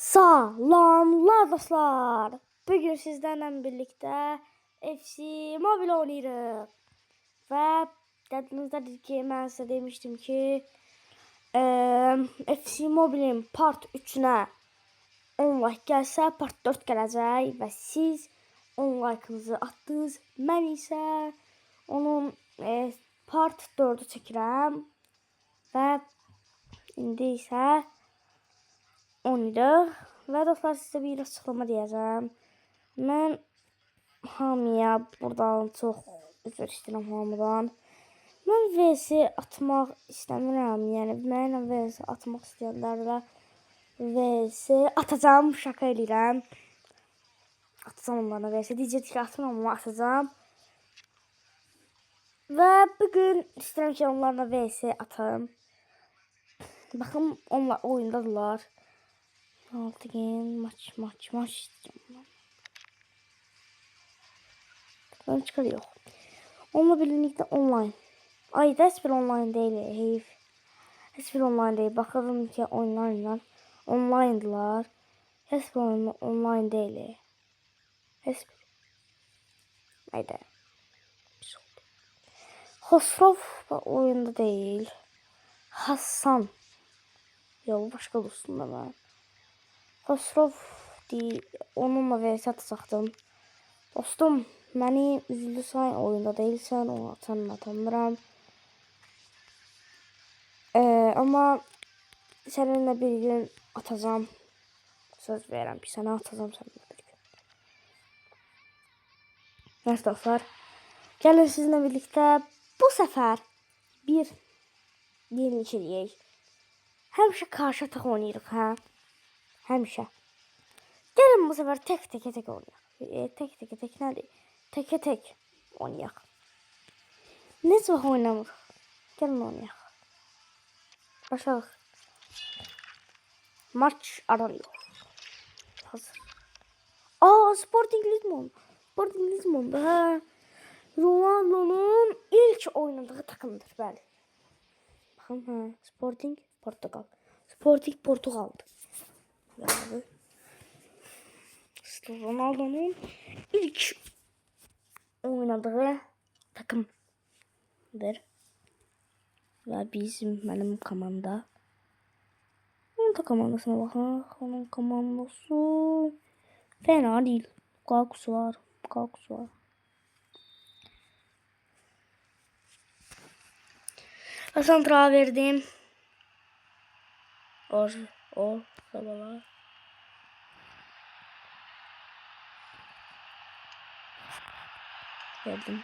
Salamlar dostlar. Bugün sizlerle birlikte FC Mobile oynayırıq. Ve yadınızdadır ki ben size demiştim ki FC Mobile'in part 3'üne 10 like gelse part 4 gelecek ve siz 10 like'ınızı attınız. Ben ise onun part 4'ü çəkirəm ve indi ise 10'dur. Ve dostlar size bir açıklama diyeceğim. Ben hamıya buradan çok üzr istəyirəm hamıdan. Ben VS atmaq istəmirəm. Yəni mənimlə VS atmaq istəyənlərlə VS atacağım. Şaka edirəm. Atacağım onlarla VS. Deyəcək ki atmıram ama atacağım. Ve bugün istəyirəm ki onlarla VS atım. Bakın onlar oyundadılar. 6 game maç istiyorum. Ben çıkarıyor. Onunla birlikte online. Ay hiçbir online değil. Heyif. Hiçbir online değil. Bakalım ki online'lar. Online'dılar. Hiçbir online değil. Hiçbir. Haydi. Hosrov oyunda değil. Hasan. Ya başka dostum da var. Hosrov değil. Onunla vs atacaqdım. Dostum, məni üzülü say oyunda değilsən, onu atanını atamıram. Ama seninle bir gün atacağım. Söz verirəm ki, sənə atacağım seninle bir gün. Neyse dostlar, gəlin sizinle birlikte bu sefer bir yenilik eləyək. Həmişə karşı ataq oynayırıq, hə? Həmişə. Gəlin bu sefer tek oynayaq. Tek nədir? Tek oynayaq. Necə vaxt oynamırıq? Gəlin oynayaq. Başlayaq. Maç aranıyor. Hazır. Sporting Lisbon. Sporting Lisbon'da hə. Ronaldo'nun ilk oynadığı takımdır, bəli. Baxın, hə. Sporting Portugal. Sporting Portugal'dı. Yəni Ronaldo'nun ilk oynadığı takımdır. Ve benim komanda. Onun da komandasına bakın. Onun komandası fena değil. Kakusu var. Hasan Trağa verdim. O sabahlar. Verdim.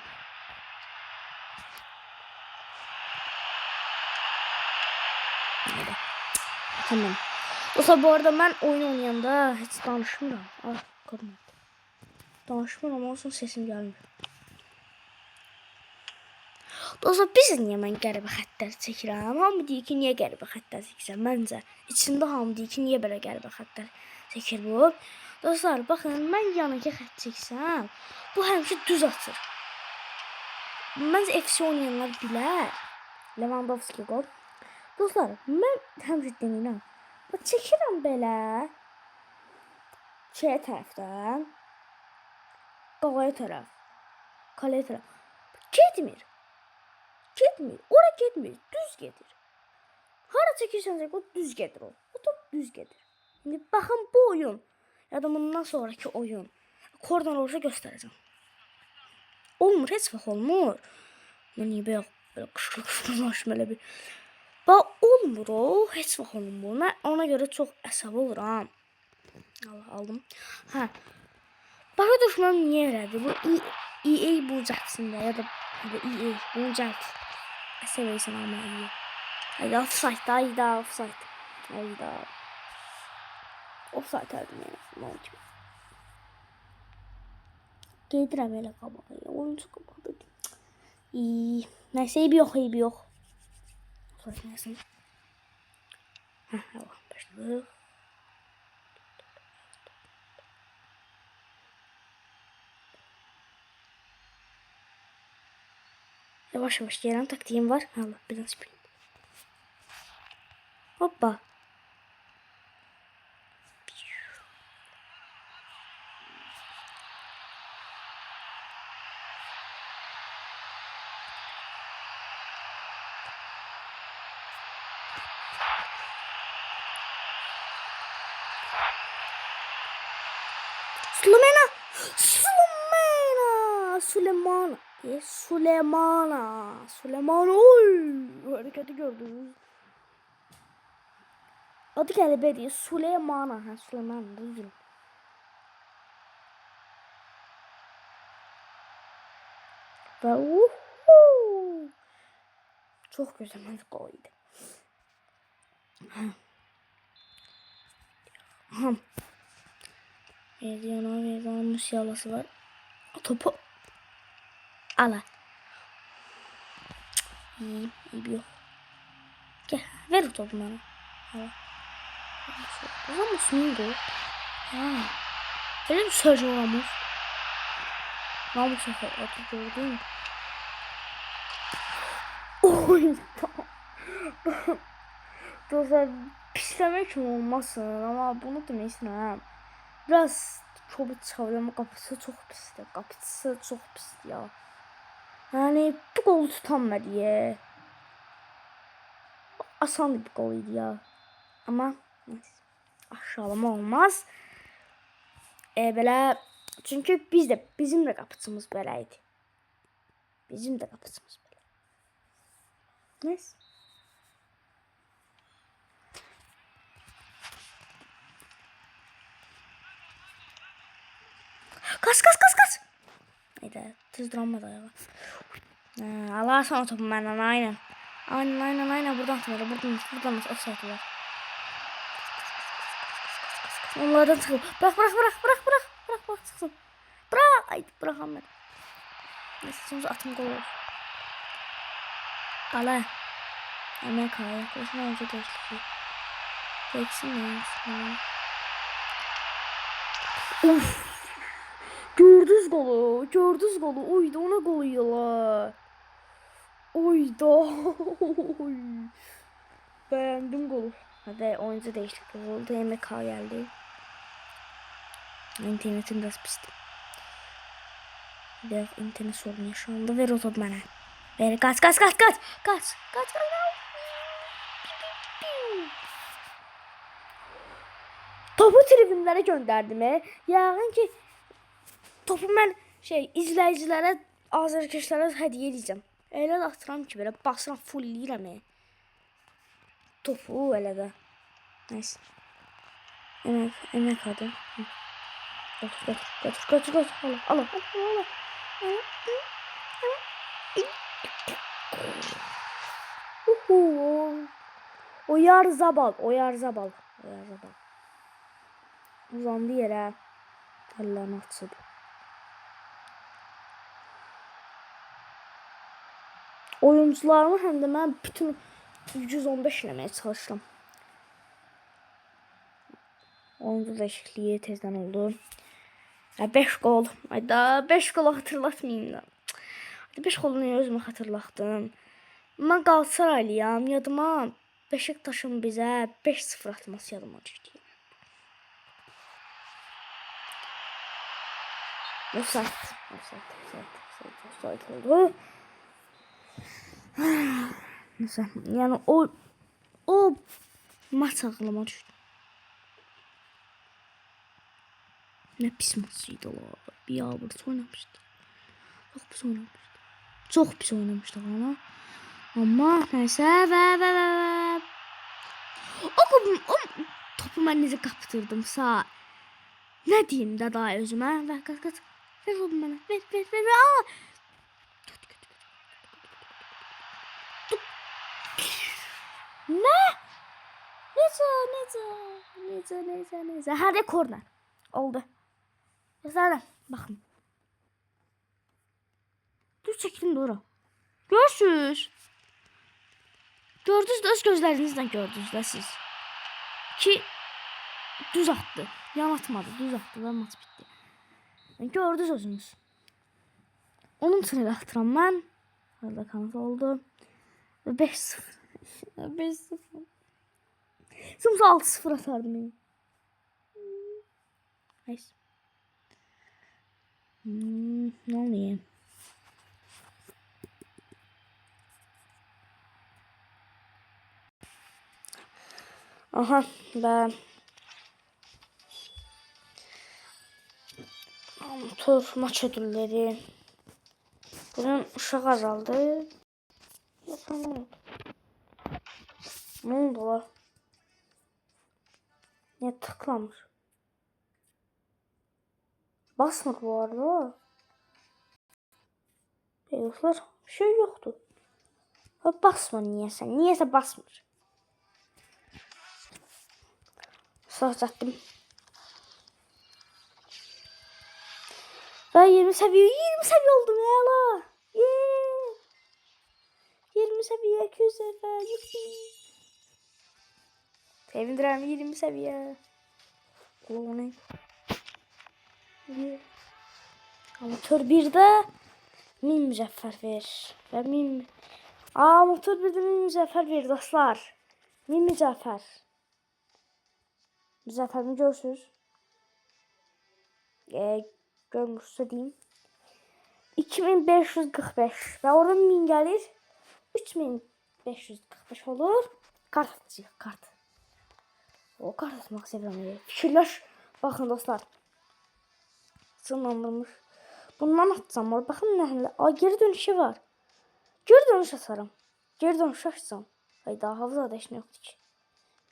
Tamam. Dostlar bu arada ben oyun oynayanda hiç danışmıram. Danışmıram, olsun sesim gelmiyor. Dostlar biz niye ben qəribə xəttlər çəkirəm? Hamı deyir ki, niyə qəribə xəttlər çəkirəm? Məncə içində hamı deyir ki, niyə belə qəribə xəttlər çəkir bu? Dostlar baxın, mən yanıki xətt çəksəm, bu həmişə düz açır. Məncə FC oynayanlar bilər. Lewandowski gol. Dostlar, mən həmişə denirəm. Çəkirəm belə şeye tərəfdən, qalaya tərəf, kaleye tərəf. Getmir. Ora getmir. Düz gedir. Hara çəkirsən o düz gedir o. O top düz gedir. İndi baxın bu oyun. Ya da bundan sonraki oyun. Kordan olsa göstərəcəm. Olmur, heç vaxt olmur. Mən niyə belə qışqırmışım elə bir. Bax olmur o, heç vaxt olmur. Mən ona görə çox əsəb oluram. Allah aldım. Hə. Başa düşməm niyə elədi? Bu EA bucaksında ya da EA bucak. Seversen ama iyi. Hayda offside, offside. Hayda. Offside aldım ya. Gedirəm elə qabağa. Oyuncu qabağa. İyi. Neyse iyi bir yok. Offside neyse. Hə, başladık. Yavaş gelen taktiğim var. Allah biraz sprint. Hoppa. Süleyman'a. Süleyman'a. Süleyman. Süleyman'a. Süleyman. Oy. Hareketi gördünüz. Adı qəribə deyil. Süleyman'a. Ha, Süleyman. Düzdür. Və çox gözəl gol idi. Veriyorum Musiala'sı var. Topu ala. İyi yok. Gel ver o topu bana. Ala. Ramos muydu? Ha. Öyle bir Sergio Ramos. Ramos atıp gördüm. Oy. Dostlar pislemek için olmasın ama bunu demek istemiyorum. Biraz çok çalıyor ama kapısı çok pisti. Kapısı çok pisti ya. Yani bu golu tutanmadı ya. Asan bir gol idi ya. Ama neyse. Aşağılama olmaz. Belə çünkü bizim de kapısımız böyleydi. Bizim de kapısımız böyle. Neyse. Kaç. Haydi tızdıranmadı ayağa. Allah sana topu benden aynen. Aynen buradan atmadı. Buradan offside var. Onlardan çıkıyor. Bırak çıksın. Bırak. Ay bırakamadım. Neyse sonuçta atım gol oldu. Ala. Amerika'ya yaklaşma önce değişti. Değişsin mi? Uf. Gördünüz golü. Oydu ona gol yiyorlar. Oyda. Beğendim golü. Hadi oyuncu değişiklik oldu. MK geldi. İnternetim biraz pisti. Biraz internet sorunu yaşandı. Ver o topu bana. Ver kaç. Topu tribünlere gönderdim. Yağın ki topu ben izleyicilere, azərkeşlərə hediye edeceğim. Elə də atıram ki, belə basıram fullləyirəm. Topu elə də. Neyse. Emek adı. Götür. Al. Oyarzabal. Uzandı yere. Ellerini açıb. Oyuncularımı həm də mən bütün 115 eləməyə çalışdım. Oyuncu değişikliği tezden oldu. 5 gol. Ayda 5 gol hatırlatmayayım da. 5 golunu özümü hatırlattım. Ben Galatasaraylıyam. Yadıma Beşiktaş'ın bize 5-0 atması yadıma düşdü. Offside oldu. Neyse, yani o maç aklıma düştü. Ne pis maçıydı o. Bir yağmurda oynamıştı. Çok pis oynamıştı ama. Ama neyse ve o topu ben nece kaptırdım sağ. Ne diyeyim de daha özüme. Ver kaç. Ver topu bana. Ver. Aa! Ne? Nece. Hadi korner. Oldu. Zaten bakın. Dur çekilin doğru. Görüşürüz. Gördünüz de öz gözlerinizle gördünüz de siz. Ki düz attı. Yan atmadı. Düz attı ve maç bitti. Yani gördünüz özünüz. Onun için atıram ben. Arada kanat oldu. Ve 5-0. 5-0. Sonra 6-0 atardım. Neyse. Ne oluyor? Aha ben Tur maç ödülleri. Bunun uşaq azaldı. Ne oldu la? Niye tıklamış? Basmadı bu arada. Yoklar bir şey yoktu. Basma niyeyse. Niyeyse basmır. Sağ çattım. Ben 20 seviye oldum ya la. Yeah. 20 seviye 200 sefer. Sevindirəm 20 seviye. O ne? Yeah. Amatör 1'də 1000 müzəffər ver. Və 1000 amatör 1'də 1000 müzəffər ver dostlar. 1000 müzəffər. Müzəffərimi görürsünüz. Görmüşsə deyim. 2545 və oradan 1000 gəlir. 3545 olur. Kart atacaq, kart. O kart atmaq sevirəm. Fikirləş. Baxın dostlar. Sınlandırmış. Bundan atsam var. Baxın nə geri dönüşü var. Geri dönüş atarım. Geri dönüş açsam. Hayda havzada heç nə yoxdur ki.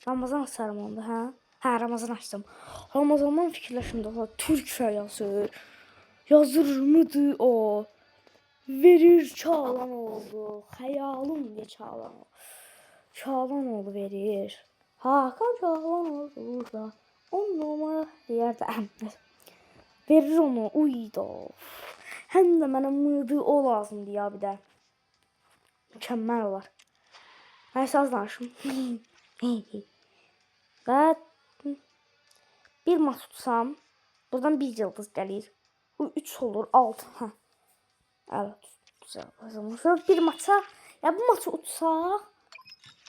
Ramazan açarım onda, hə? Hə, Ramazan açsam. Ramazandan fikirləşim dostlar. Türk fəryası. Yazır mıdır o? Verir Çağlanoğlu. Xəyalım diye Çağlanoğlu. Çağlanoğlu verir. Hakan Çağlanoğlu burada. 10 numara deyərdə. Verir onu. Uyda. Həm də mənə mıdı o lazımdır ya bir də. Mükəmməl olar. Nəysə az danışım. Və bir maç tutsam. Buradan bir yıldız gəlir. 3 olur 6. Hə. Evet. Güzel. Bir maça. Ya bu maçı utsaq.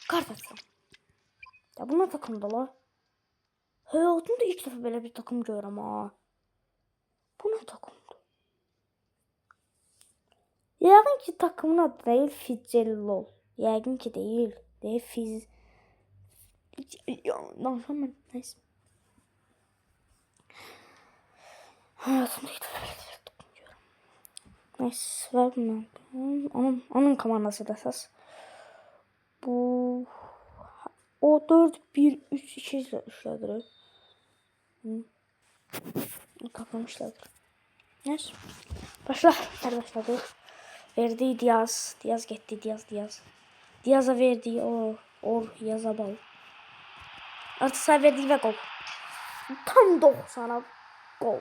Kart atsam. Ya bu ne takımda la? Hayatımda ilk defa böyle bir takım görürəm ha. Bu ne takımdı? Yəqin ki takımın adı değil Fizzellol. Yəqin ki değil. Değil Fizz. Danışam ben. Neyse. Hayatımda ilk defa böyle bir takım görürəm. Neyse. Vermem. Onun komandası da əsas. Bu o 4-1-3-2 işlədir. Kapamışlardır. Neyse. Başla. Hadi başladı. Verdi Diaz. Diaz gitti. Diaz. Diaz'a verdi. Or Yazabal. Artık sağ verdi ve gol. Tam 90'a gol.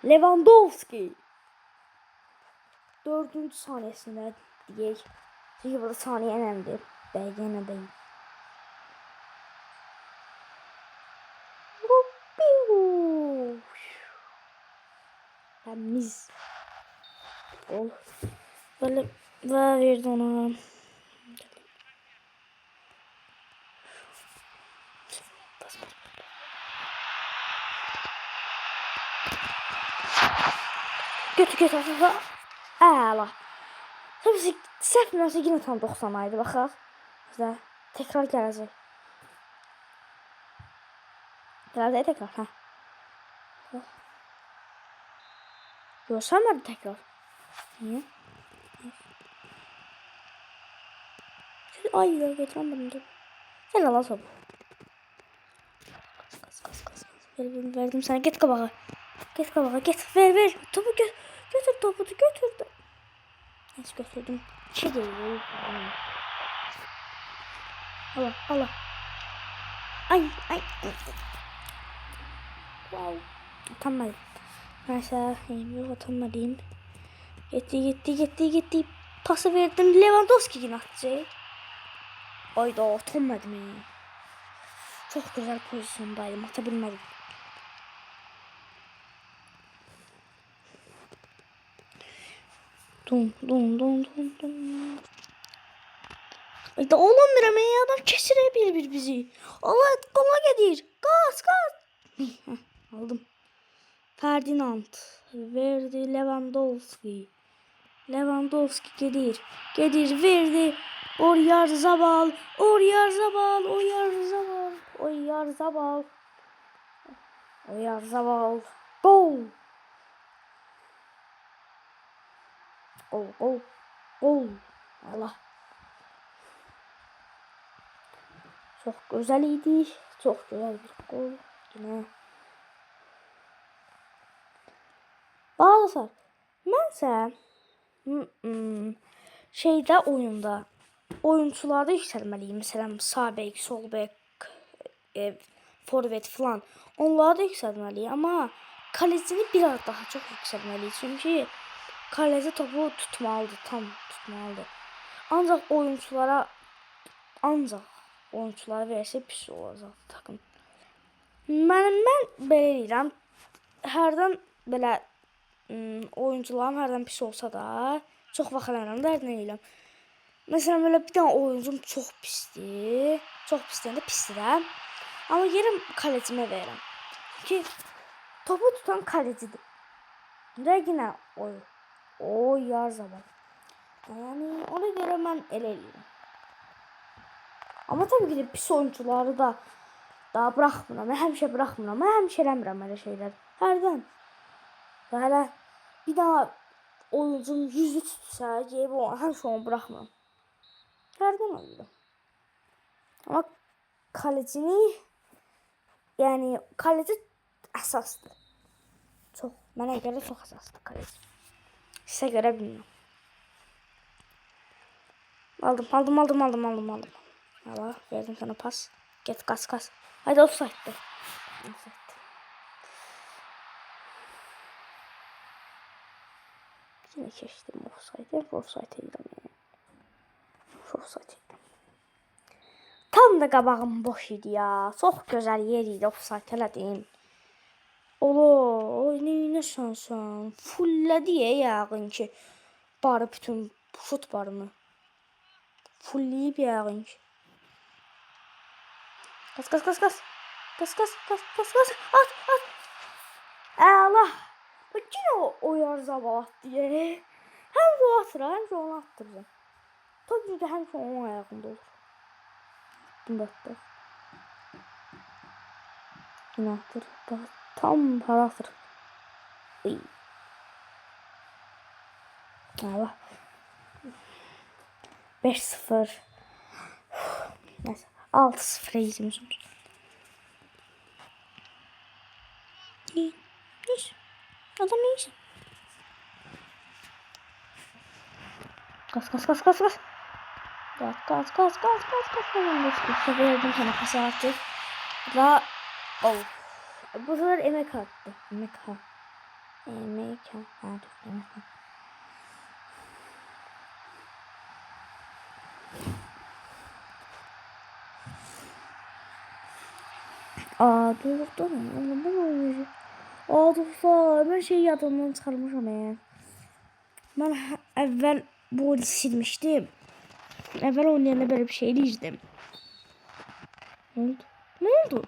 Lewandowski. 4. saniyesinde diyek. Çünkü burada saniye önemli. Belgene değil. Temiz. Gol. Böyle verdi ona. Götür. Əla. Tabii səhv bilmirəmsə yine tam 90 aydı. Baxaq. Bizə tekrar gələcək. Gələcək tekrar. Hə. Görsənmədi tekrar. Niyə? Ay ya getiremedim dur. Gel ala top. Kas. Verdim sana. Git kabağa. Git. Ver. Topu götür topu götürdüm. Neyse götürdüm. Şey değil. Allah. Ay. Wow. Atamadım. Neyse yok atamadım. Gitti. Pası verdim. Lewandowski yine atacak. Ayda atamadım. Çok güzel pozisyondaydım. Atabilmedim. Dum. Ayda olamıram ya. Adam kesirebilir bizi. Allah kola gelir. Gaz. Aldım. Ferdinand verdi Lewandowski gelir verdi Oyarzabal gol Gol, gol, gol. Allah. Çok güzel idi. Çok güzel bir gol. Yine. Bağlasar. Mənsə şeydə oyunda oyuncularda yüksəlməliyik. Məsələn, sağ bek, sol bek, forvet falan. Onları da yüksəlməliyik. Amma kalecini biraz daha çox yüksəlməliyik. Çünki kaleci topu tutmalıdır, tam tutmalıdır. Ancaq oyunculara versə pis olacaq takım. Mən belə deyirəm. Hərdən belə oyuncularım hərdən pis olsa da çox vaxt eləmirəm, dərdinə eləyirəm. Məsələn, belə bir dənə oyuncum çox pisdir. Çox pisdir də pisdirəm. Amma yerim kalecimə verirəm. Ki topu tutan kalecidir. Və yenə o yar zaman. Yəni ona görə mən elə eləyirəm. Amma təbii ki də pis oyuncuları da buraxmıram. Mən həmişə buraxmıram. Mən həmişə eləmirəm elə şeylər. Hərdən. Və hələ bir daha oyuncum 100 tutsa, gəlib həmişə onu buraxmıram. Hərdən oluyor. Amma kalecini, yəni kaleci əsasdır. Çox, mənə görə çox əsasdır kaleci. Sizə görə bilmirəm. Aldım. Allah, verdim sana pas. Get, kas. Haydi offside'dir. Yine keçdim offside edirəm. Tam da qabağım boş idi ya. Çox gözəl yer idi, offside elədim. Oynayın sansan. Fullədi yəqin ki. Barı bütün şut barını. Fulləyib yəqin ki. Kas. At. Allah. Yine o yarzaba attı yere. Hem de o atır, hem de onu attıracağım. Tabii ki hem de onun ayağında olur. Bunda attı. Yine attır. Tam para attır. Allah. 5-0. Neyse. 6-0 izimiz oldu. Neyse. Adam neyse. Kas. Kas. Verdim sana pası artık. Ve bu sefer emek attı. Emek. Dur mu? Dur. Ben şeyi yadımdan çıxarmışam ya. Ben əvvəl bu oyunu silmişdim. Əvvəl oynayanda böyle bir şey eləyirdim. Ne oldu?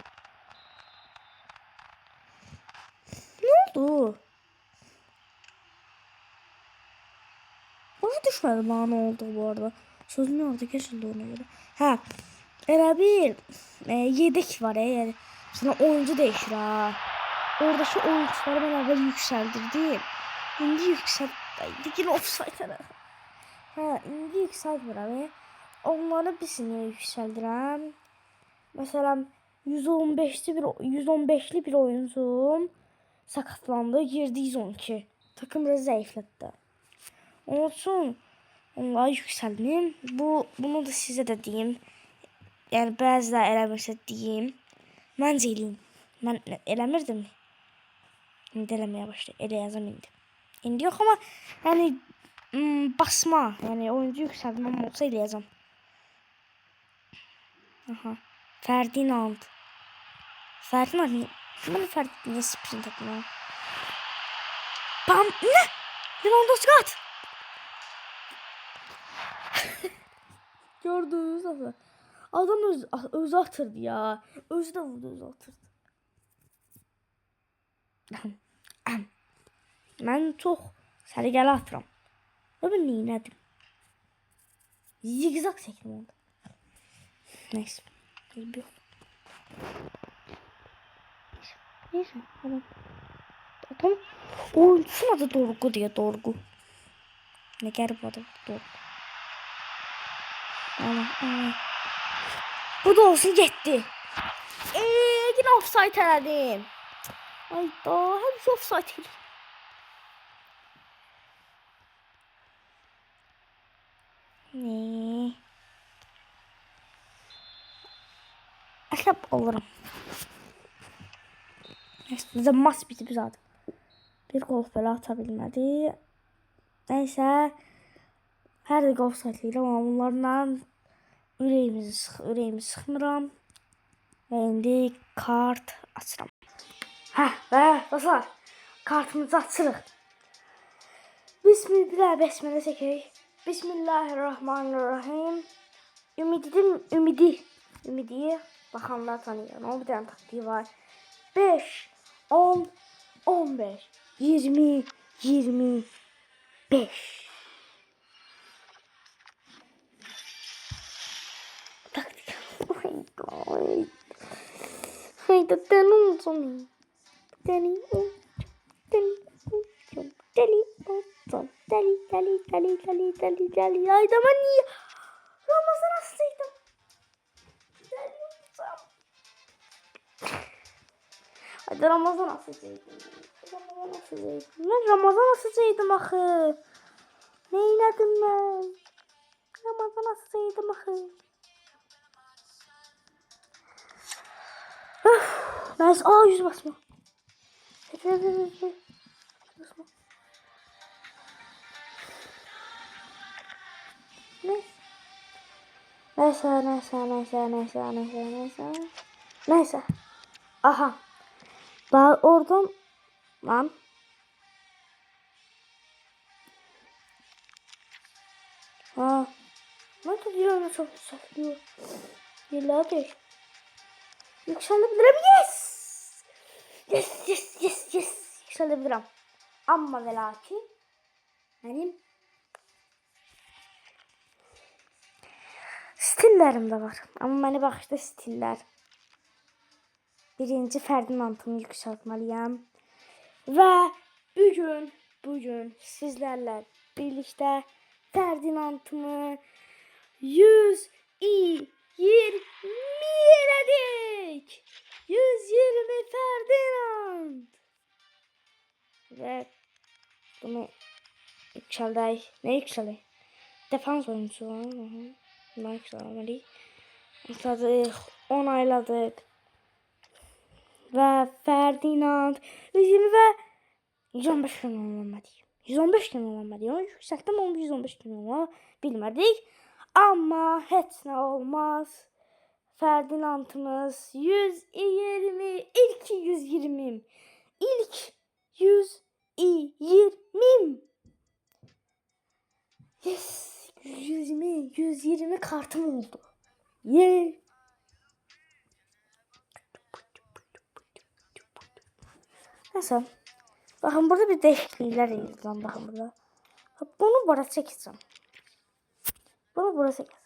Ona düşmedi bana ne oldu bu arada. Sözüm orada kesildi ona göre. Ha. Elə bir yedek var yani. Sana oyuncu değişir ha. Oradaki oyuncuları ben əvvəl yükseldirdim. İndi yine offside. Ha, indi yükseltmirəm. Onları bir siniyə yükseldirəm. Mesela 115'li bir oyuncum sakatlandı. Girdi 112. Takım biraz zayıfladı. Onun için onları yükseldim. Bunu da size de diyeyim. Yani bazıları eləmirsə diyeyim. Məncə eləyim. Mən eləmirdim. İndi eləməyə başlayıb. Elə yazam indi. İndi yox ama yani basma. Yani oyuncu yükseltmem olsa eləyəcəm. Aha. Ferdinand. Mən Ferdinand spin takımı. Bam ne? Lewandowski at. Gördünüz mü? Adam özü atırdı ya. Özü de vurdu, özü atırdı. Ben çok səliqəli atıram. Ben neylədim? Zigzag çəkdim onda. Neyse. Neyse. Adam oyuncusun adı Dorgu diye Dorgu. Ne qəribə adam. Dur. Ana. Bu da olsun getdi. Yine offside elədim. Ay da, həmişə offside elədim. Ne? Əsəb olurum. Bizə mas bitib zaten. Bir gol belə ata bilmədi. Neysə. Hər dəqiqə offside eləyirəm, amma bunlarla ürəyimi sıxmıram. Və indi kart açıram. Və dostlar, kartımızı açırıq. Bismillah çəkək. Bismillahirrahmanirrahim. Ümidi baxanlar tanıyır. Onun bir dənə taktiği var. 5, 10, 15, 20, 25. Taktik. Hayda deneyim. Deli olacağım. Hayda ben niye Ramazan hastaydım. Deli olacağım. Hayda Ramazan hastaydım. Ben Ramazan hastaydım axı. Neylədim mən? Ramazan hastaydım axı. Nice. Yüz basma. Basma. Neyse. Aha. Bak oradan lan. Ne diyor çok yükseliyor. Yıllardır. Yükselebilirim. Yes. Yükselebilirim. Ama ve lakin benim stillerim de var. Ama beni baxışda stiller. Birinci Ferdinand'ımı yükseltmeliyəm. Və bugün sizlerle birlikte Ferdinand'ımı 120 elədik. 120 Ferdinand. Ve bunu yüksəldək. Ne yüksəldək? Defans oyuncusu var. Bunu yüksəlməliyik. Atladık. 10 ayladık. Ve Ferdinand 120 ve 115 gün olmalıyım. 115 gün olmalıyım. Yüksekten 115 gün olmalı. Bilmedik. Ama hiç ne olmaz. Ferdinand'ımız 120. İlk 120. İlk 120. Yes. 120 kartım oldu. Yeah. Neyse. Bakın burada bir değişiklikler yapacağım. Bakın burada. Bunu buraya çekeceğim. Bunu buraya çekeceğim.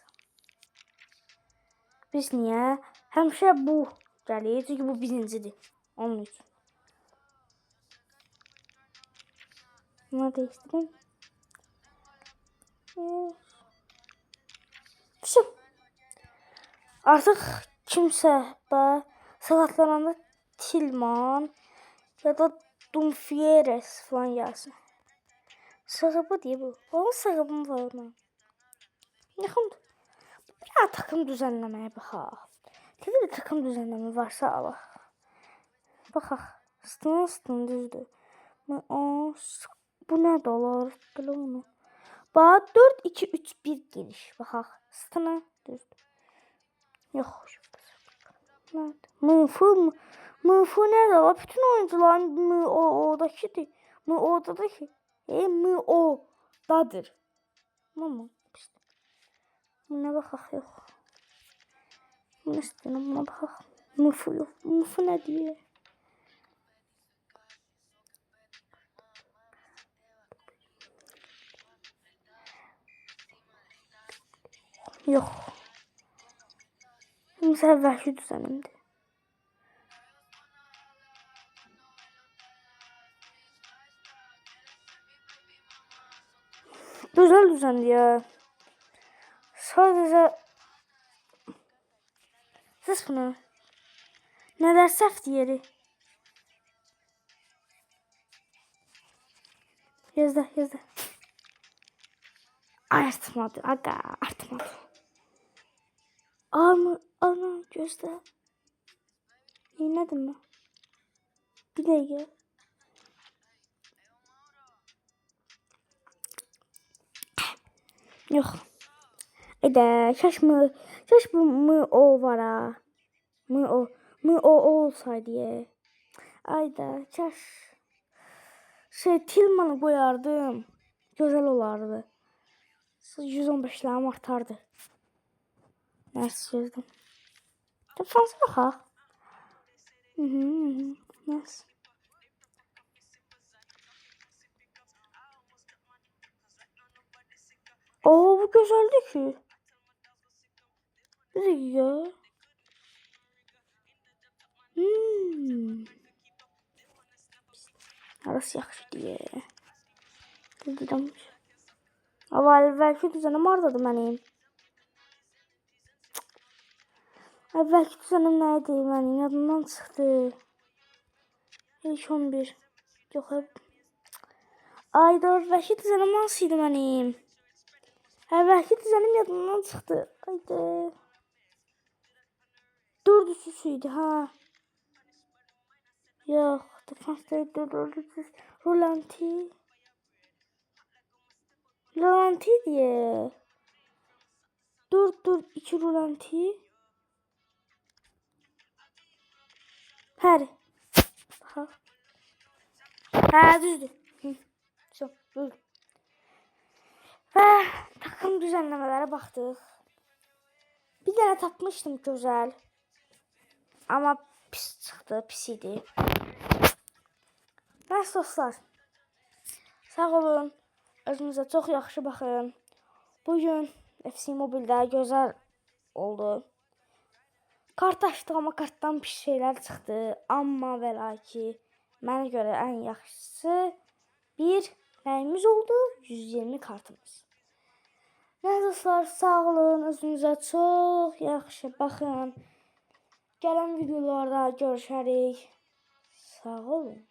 Biz niye? Həmişə bu gəlir. Çünki bu birincidir. Onun üçün. Bunu değiştireyim. Artık kimsə sakatlananda Tillman ya da Dumfries falan gelsin. Sakabı diye bu. Onun sakabım var ona. Yaxın. Ya takım düzenlemeye baxaq. Təbii bir takım düzenleme varsa alaq. Baxaq. Stın düzdür. Bu nə də olur? Belə olmur. Bax 4-2-3-1 geniş. Baxaq. Stına düzdür. Yox. Mıfı nə də var? Bütün oyuncuların MO'dakidir. MO'dadakı. MO'dadır. Mama. Buna baxaq yox. Bunu istəyirəm, buna baxaq. Mıfı yox. Mıfı nə deyir? Yox. Mesela vəhşi düzənimdir. Güzel düzendi ya. Sadece ses bunu. Neler saf yeri. Yazdı yazdı. Artmadı aga artmadı. Ana gözde. Yinledin mi? Bir dakika. Yok. Ede şaş mı o var ha. Mı o olsaydı ya. Ayda şaş. Tilmanı koyardım. Güzel olardı. 115 liram artardı. Neyse yazdım. Defans yok ha. Neyse. Bu güzeldi ki. Bir dakika. Arası yaxşı diye. Dedim. Ama əvvəlki düzənім hardadır mənim? Əvvəlki düzənim nə idi mənim? Yadımdan çıxdı. İlk 11. Yox. Ayda əvvəlki düzənim hansı idi mənim? Əvvəlki düzənim yadımdan çıxdı. Ayda. 400 idi ha. Yox. Defansda 400. Rolanti diye. 4-4-2 rolanti. Her. Ha düzdür. Çok düzdür. Və takım düzenlemelere baktık. Bir tane tapmıştım güzel. Ama pis çıktı, pis idi. Bəs dostlar. Sağ olun. Özünüzə çox yaxşı baxın. Bugün FC Mobildə gözəl oldu. Kart açdıq amma kartdan pis şeyler çıxdı. Amma və lakin mənə görə ən yaxşısı bir nəyimiz oldu? 120 kartımız. Nə dostlar, sağ olun. Özünüzə çox yaxşı baxın. Gələn videolarda görüşərik. Sağ olun.